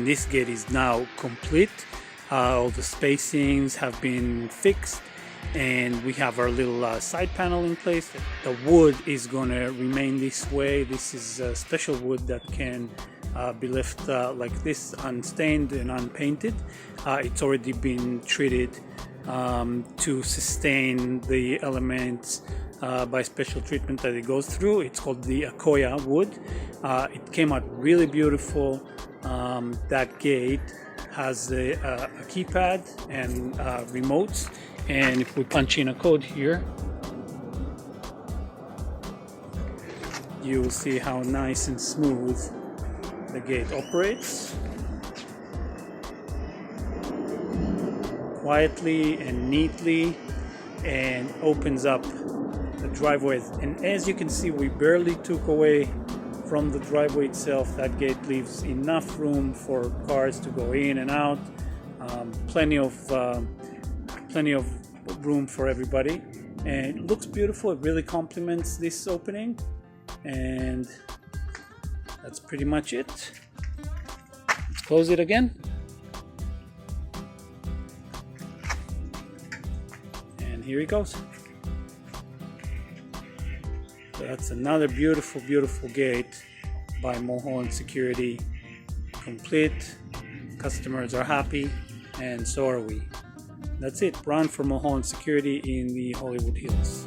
and this gate is now complete. All the spacings have been fixed, and we have our little side panel in place. The wood is going to remain this way. This is a special wood that can be left like this, unstained and unpainted. It's already been treated to sustain the elements by special treatment that it goes through. It's called the Accoya wood. It came out really beautiful. That gate has a keypad and remotes, and if we punch in a code here, you will see how nice and smooth the gate operates. Quietly and neatly, and opens up the driveway. And as you can see, we barely took away from the driveway itself. That gate leaves enough room for cars to go in and out. Plenty of room for everybody, and it looks beautiful. It really complements this opening, and that's pretty much it. Let's close it again. And here it goes. So that's another beautiful, beautiful gate by Mulholland Security. Complete. Customers are happy, and so are we. That's it. Ron for Mulholland Security in the Hollywood Hills.